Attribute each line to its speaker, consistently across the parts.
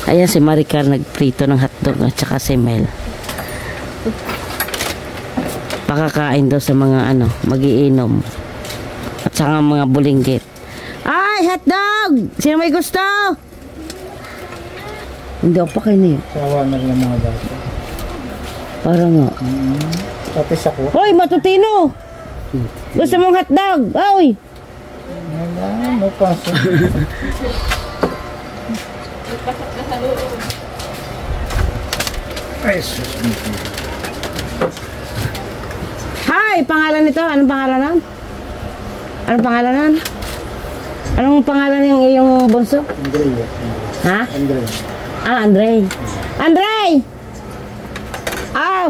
Speaker 1: Ayan si Maricar nagprito ng hotdog at saka si Mel. Pakakain daw sa mga ano, magiinom. At saka mga bulinggit. Ay, hotdog! Sino may gusto? Hindi ako pakinig.
Speaker 2: Sawa na lang mga bata.
Speaker 1: Para nga.
Speaker 2: Tapos ako.
Speaker 1: Hoy, matutino! Gusto mong hotdog? Hoy!
Speaker 2: Wala, may pasok. Ay, sus.
Speaker 1: Hi! Pangalan nito? Anong pangalan nun? Anong pangalan nun? Anong pangalan ng iyong bunso?
Speaker 2: Andre.
Speaker 1: Ha?
Speaker 2: Andre.
Speaker 1: Ah, Andre. Andre! Oh!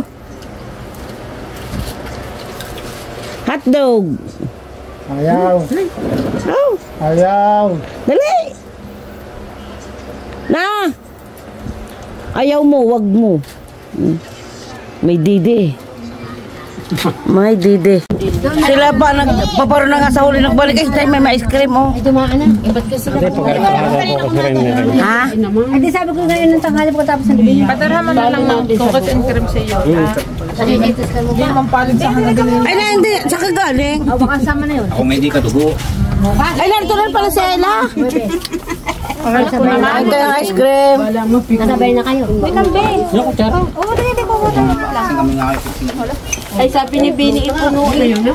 Speaker 1: Hotdog!
Speaker 2: Ayaw.
Speaker 1: Oh!
Speaker 2: Ayaw.
Speaker 1: Dali! Na! Ayaw mo, wag mo. May didi. May didi. Sila pa nagpaparo na nga sa huli nagbalik. Ay, tayo may ice cream, oh.
Speaker 3: Ay, dumaan na. Iba't kasi sila.
Speaker 1: Ha?
Speaker 3: Ay, di sabi ko ngayon ng tanghali pagkatapos ng bibig.
Speaker 4: Patarhaman na lang ng cookies and cream sa iyo.
Speaker 3: Nakikita ka mo ba?
Speaker 4: Mampalig sa hanggang
Speaker 1: Ay, na, hindi. Saka galing.
Speaker 3: O, baka sama na yun.
Speaker 5: Ako may di ka dugo.
Speaker 1: Ay, narito lang pala sa Ella.
Speaker 3: Sabay na.
Speaker 1: Ito yung ice cream.
Speaker 3: Nasabay na kayo. May kambing.
Speaker 4: Oo, hindi ko mo.
Speaker 5: Lasing kami nga kayo.
Speaker 4: Ay, sabi ni Bini, ipunuin.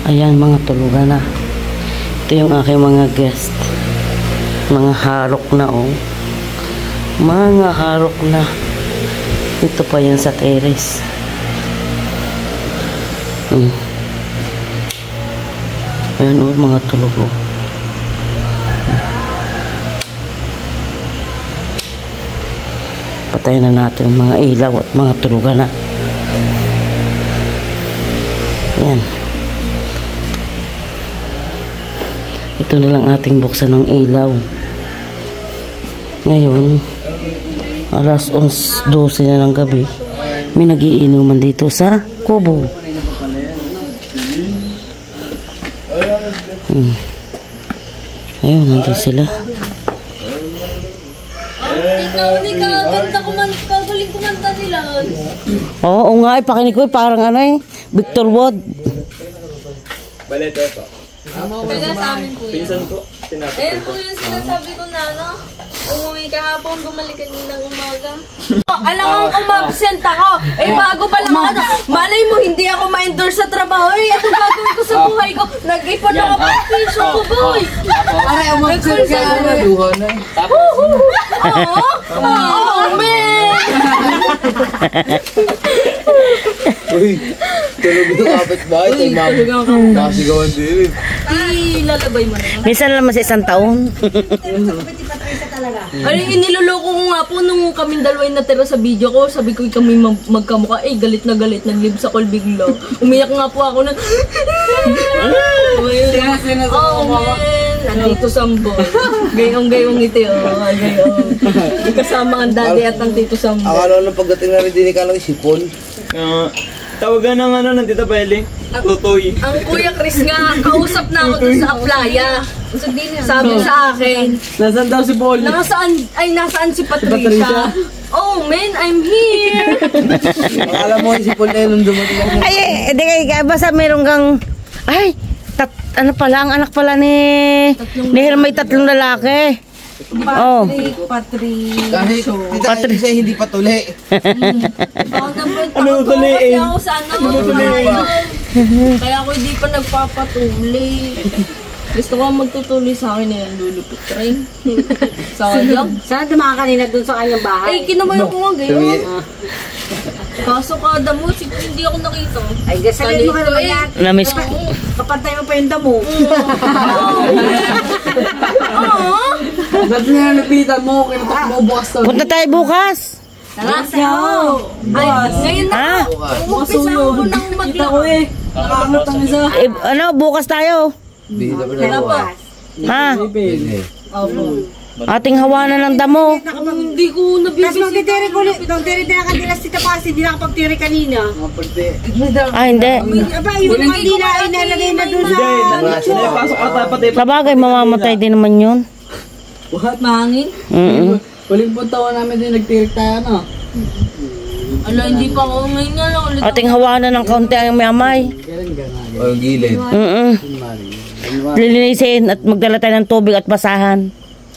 Speaker 1: Ayan, mga tulugan na. Ito yung aking mga guest. Mga harok na, oh. Mga harok na. Ito pa yan sa terrace. Ayan, oh, mga tulog, oh. Patayin na natin ang mga ilaw at mga tulugan na. Ayan. Ito na lang ating buksan ng ilaw. Ngayon, alas 11:12 na ng gabi, may nagiinuman dito sa kubo. Ayun, nandun sila.
Speaker 6: Ikaw, ganda kumanta, galing kumanta nila.
Speaker 1: Oo nga, pakinig ko, parang ano eh, Victor Wood.
Speaker 5: Balete ito.
Speaker 6: Kaya sa amin po yan.
Speaker 5: Pinsan ko.
Speaker 6: Eh po yung sinasabi ko na ano, umuwi kahapon, bumalik kaninang umaga. Alam mo, umabsent ako. Eh bago pa lang ano, malay mo, hindi ako ma-endorse sa trabaho. Eh, ito gagawin ko sa buhay ko. Nag-ipon ako pa piso ko, boy.
Speaker 4: Aray, umabsent ka na.
Speaker 6: Oh, man!
Speaker 5: Uy, tulog yung kapit-bahay. Ay, mami. Nakasigawan din.
Speaker 6: Ay, lalabay mo na yun.
Speaker 1: Minsan naman sa isang taon.
Speaker 6: Ano yung iniloloko ko nga po nung kaming dalawa yung natira sa video ko. Sabi ko kami magkamukha. Eh, galit na galit. Nag-live sa call bigla. Umiyak nga po ako na. Oh, man. Nandito Sambo. Gayong-gayong ito. Gayong. Kasama ang daddy at ang Tito Sambo.
Speaker 5: Akala nung pagdating na rin din ka lang sipon. Tawagan ng ano ng Tita Belly. Tutoy.
Speaker 6: Ang Kuya Chris nga, kausap na ako dun sa Aplaya. Sabi sa akin,
Speaker 4: Nasaan daw si Paul?
Speaker 6: nasaan si Patricia? Oh man, I'm here!
Speaker 5: Akala mo yung sipon na yun nung dumating ako.
Speaker 1: Ay, di basta meron kang, ay, ano pala, ang anak pala ni Hermay, 3 lalaki. Oh.
Speaker 5: Kahit Tita Elisa hindi patuli.
Speaker 6: Ano tuloy? Ako sa ano? Kaya ako hindi pa nagpapatuloy. Gusto ko magtutuloy sa akin na yung lulupit train. Sayang.
Speaker 3: Saan dumaan kanina dun sa kanyang bahay?
Speaker 6: Ay, kinumayo ko nga gayon. Kaso kada mo, hindi ako nakita.
Speaker 3: Ay, gasalin mo ka naman yan.
Speaker 1: Namiss ko.
Speaker 3: Kapantay mo pa yung damo.
Speaker 6: Oo.
Speaker 4: Dati na napitan mo, kinutok mo bukas to.
Speaker 1: Punta tayo bukas.
Speaker 6: Tara, sa'yo. Ay, ngayon na.
Speaker 1: Ha?
Speaker 6: Umpisa ko nang maglakad.
Speaker 4: Nakakamot ang isa.
Speaker 1: Ano, bukas tayo.
Speaker 5: Hindi na
Speaker 6: Tara pa.
Speaker 1: Ha?
Speaker 6: Opo.
Speaker 1: Ating hawanan ng damo.
Speaker 6: Hindi ko
Speaker 3: Tapos
Speaker 6: nabibisita.
Speaker 3: magtitiri ko ulit. Magtitiri na kanila si Tapasi. Hindi nakapagtiri kanina.
Speaker 1: Ah, hindi.
Speaker 3: Aba, yung kanina ay nalagay na doon sa...
Speaker 5: Hindi, pasok ka tapat eh.
Speaker 1: Sabagay, mamamatay din naman yun.
Speaker 6: Mahangin?
Speaker 4: Huling puntawan namin din, nagtirik tayo, no?
Speaker 6: Ala, hindi pa ako ngayon nga lang ulit.
Speaker 1: Ating hawanan ng kaunti ang may amay.
Speaker 5: O, gilid.
Speaker 1: Lilinisin at magdala tayo ng tubig at basahan.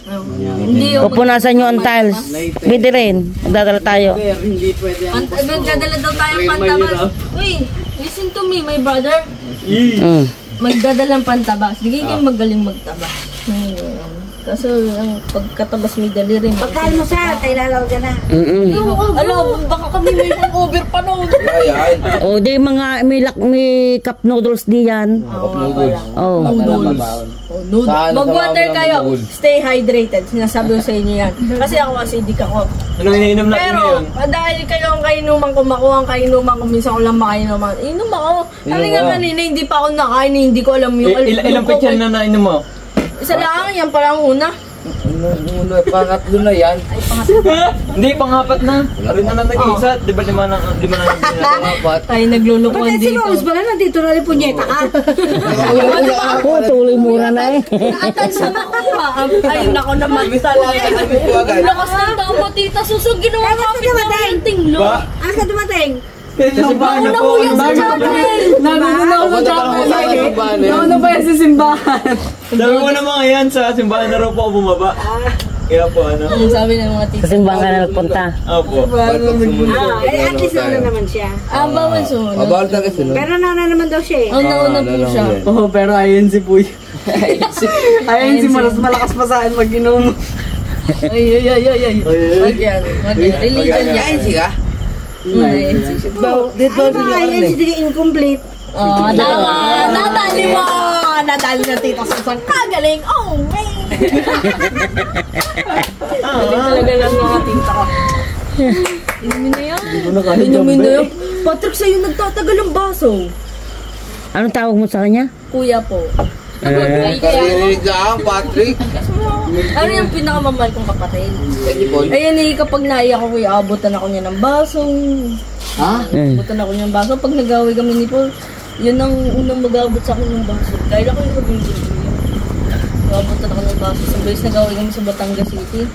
Speaker 6: Hindi ako.
Speaker 1: Pupunasan nyo ang tiles. Pwede rin. Magdadala tayo.
Speaker 4: Pero hindi pwede ang...
Speaker 6: Magdadala daw tayong pantabas. Uy, listen to me, my brother.
Speaker 1: Mm.
Speaker 6: Magdadalang pantabas. Hindi kayo magaling magtabas. Kaso ang pagkatabas may dali rin.
Speaker 3: Pagkaan mo siya, tayo lalaw ka na.
Speaker 6: Alam, baka kami may over pa noon.
Speaker 5: Ayan.
Speaker 1: O, di mga may cup noodles diyan. Oh.
Speaker 6: Mag-water kayo. Stay hydrated. Sinasabi ko sa inyo yan. Kasi ako acidic ako.
Speaker 5: Anong iniinom natin
Speaker 6: Pero,
Speaker 5: ngayon?
Speaker 6: dahil kayo ang kainuman ko, makuha ang kainuman ko, minsan ko lang makainuman. Inom ako. Sabi nga kanina, hindi pa ako nakain, hindi ko alam yung...
Speaker 5: Ilang picture na nainom mo?
Speaker 6: Isa lang, yan palang una.
Speaker 5: Pangatlo na yan. Hindi, pangapat na. Arin na lang nag-isa. Di ba lima na pangapat?
Speaker 6: Tayo naglulukuhan
Speaker 3: Pati si
Speaker 6: dito.
Speaker 3: Rose pala, nandito na rin punyeta ka.
Speaker 1: Ako, tuloy mura na eh.
Speaker 6: Naatan sa nakuha. Ay, nako naman talaga. Ang lakas ng tao mo, tita. Susog, ginawa
Speaker 3: Bakit
Speaker 6: ka
Speaker 3: ka dumating?
Speaker 6: tinglo.
Speaker 5: Ba?
Speaker 3: Asa ka dumating?
Speaker 6: Nauna ko yan sa chapel.
Speaker 4: Nauna ako sa chapel. Nauna pa yan sa simbahan.
Speaker 5: Sabi mo naman yan sa simbahan na raw po ako bumaba. Kaya po ano.
Speaker 6: Ang sabi ng mga tita.
Speaker 1: Sa simbahan ka na nagpunta.
Speaker 5: Opo.
Speaker 3: At least nauna naman siya.
Speaker 6: Bawal sumunod.
Speaker 5: Mabawal talaga sunod.
Speaker 3: Pero nauna naman daw siya eh.
Speaker 6: Ang nauna po siya.
Speaker 4: Oo, pero ayun si Puy. Ayun si Maras, malakas pa sa akin mag-inom.
Speaker 6: Ay. Wag yan. Religion yan.
Speaker 5: ka?
Speaker 3: Dito ba yan si Digi incomplete?
Speaker 6: Oh, tama. Natali mo. Natali na tita Susan. Kagaling. Oh, man. Galing talaga lang mga tita ko. Inumin na yan. Inumin na yan. Patrick, sa'yo nagtatagal ang baso.
Speaker 1: Anong tawag mo sa kanya?
Speaker 6: Kuya po.
Speaker 5: Karirinig lang, Patrick.
Speaker 6: Ano yung pinakamamahal kong kapatid? Ayan eh, kapag naiyak ako, kuya, abutan ako niya ng baso.
Speaker 4: Ha?
Speaker 6: Abutan ako niya ng baso. Pag nag-away kami ni Paul, yun ang unang mag-abot sa akin ng baso. Kaya ako yung kabigil. Abutan ako ng baso. Sa base nag-away kami sa Batangas City.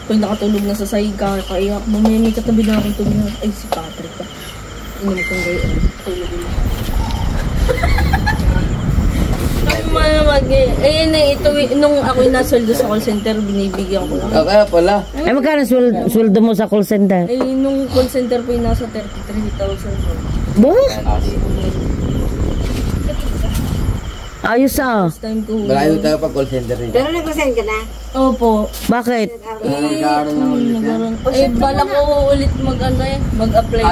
Speaker 6: Pag nakatulog na sa sahig, kakaiyak. Mamaya may katabi na akong tulog na, ay si Patrick pa. Inom kong gayon. Tulog na. Ayun na, ito, nung ako'y nasweldo sa call center, binibigyan ko lang.
Speaker 5: Kaya pala.
Speaker 1: Ay, magkano sweldo mo sa call center?
Speaker 6: Eh, nung call center po yung nasa 33,000.
Speaker 1: Bo? Ayos ah.
Speaker 6: First time ko.
Speaker 5: Malayo tayo pag call center rin.
Speaker 3: Pero nag-send ka na?
Speaker 6: Opo.
Speaker 1: Bakit?
Speaker 6: Nagkaroon. Bala ko ulit mag-apply.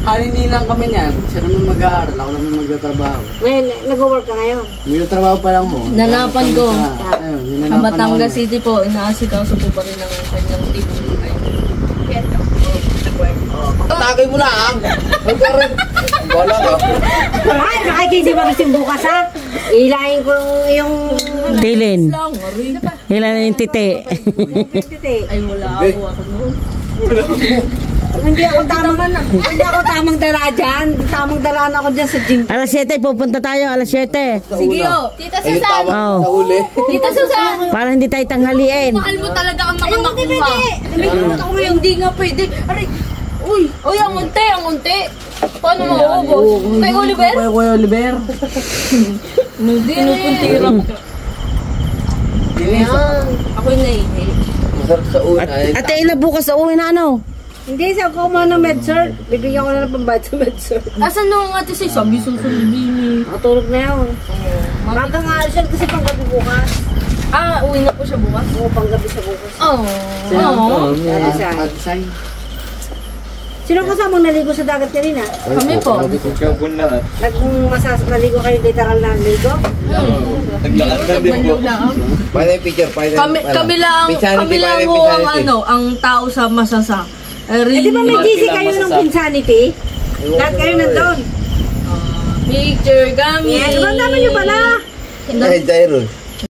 Speaker 4: Halini lang kami niyan. Siya naman mag-aaral, ako naman magtatrabaho.
Speaker 3: Ngayon, nag-work ka ngayon?
Speaker 4: May trabaho pa lang mo.
Speaker 6: Nanapan ko.
Speaker 4: Ayun,
Speaker 6: Sa
Speaker 4: hinanapan
Speaker 6: Batangas
Speaker 4: ako.
Speaker 6: City po, inaasikaso po pa rin ang kanyang team.
Speaker 5: Tatagay mo lang. Magkaroon. Wala ka.
Speaker 3: Ay, nakikisi ba kasi bukas ha? Ilahin ko yung...
Speaker 1: Tilin.
Speaker 6: Lang, aray.
Speaker 1: Hila na yung titi.
Speaker 6: Ay, wala ako noon.
Speaker 3: Hindi ako tamang dala dyan. Tamang dala na ako dyan sa gym.
Speaker 1: Alas 7, pupunta tayo. Alas 7.
Speaker 6: Sige o, Tita Susan.
Speaker 1: Oh.
Speaker 5: Sa huli.
Speaker 6: Tita Susan.
Speaker 1: Para hindi tayo tanghaliin.
Speaker 6: Mahal mo talaga ang mga makuha. Hindi nga pwede. Aray. Uy, ang unti. Paano mauubos? Kay Oliver?
Speaker 4: Kuya Oliver.
Speaker 6: Pinupuntira. Ayan. Ako'y naihi.
Speaker 5: Masarap sa una.
Speaker 1: Ate, ina bukas sa uwi na ano?
Speaker 3: Hindi, sa ako mo ng med-cert. Bibigyan ko na ng pambayad sa med-cert.
Speaker 6: Asan nung ate si Sabi susundin?
Speaker 3: Matulog na yun. Maga nga siya kasi panggabi bukas.
Speaker 6: Uwi na po siya bukas?
Speaker 3: Oo, panggabi sa bukas.
Speaker 6: Oo.
Speaker 3: Alisay. Sino kasamang naligo sa dagat kanina?
Speaker 6: Kami po.
Speaker 5: Nagkakabon na.
Speaker 3: Naligo kayo literal na naligo?
Speaker 5: Naglakad din po. Paano yung picture?
Speaker 6: Kami lang ang tao sa masasa.
Speaker 3: Eh, di ba may GC kayo ng Pinsanity? Lahat kayo nandun.
Speaker 6: Picture kami.
Speaker 3: Yan, diba dami nyo pala?
Speaker 5: Ay, Jairus.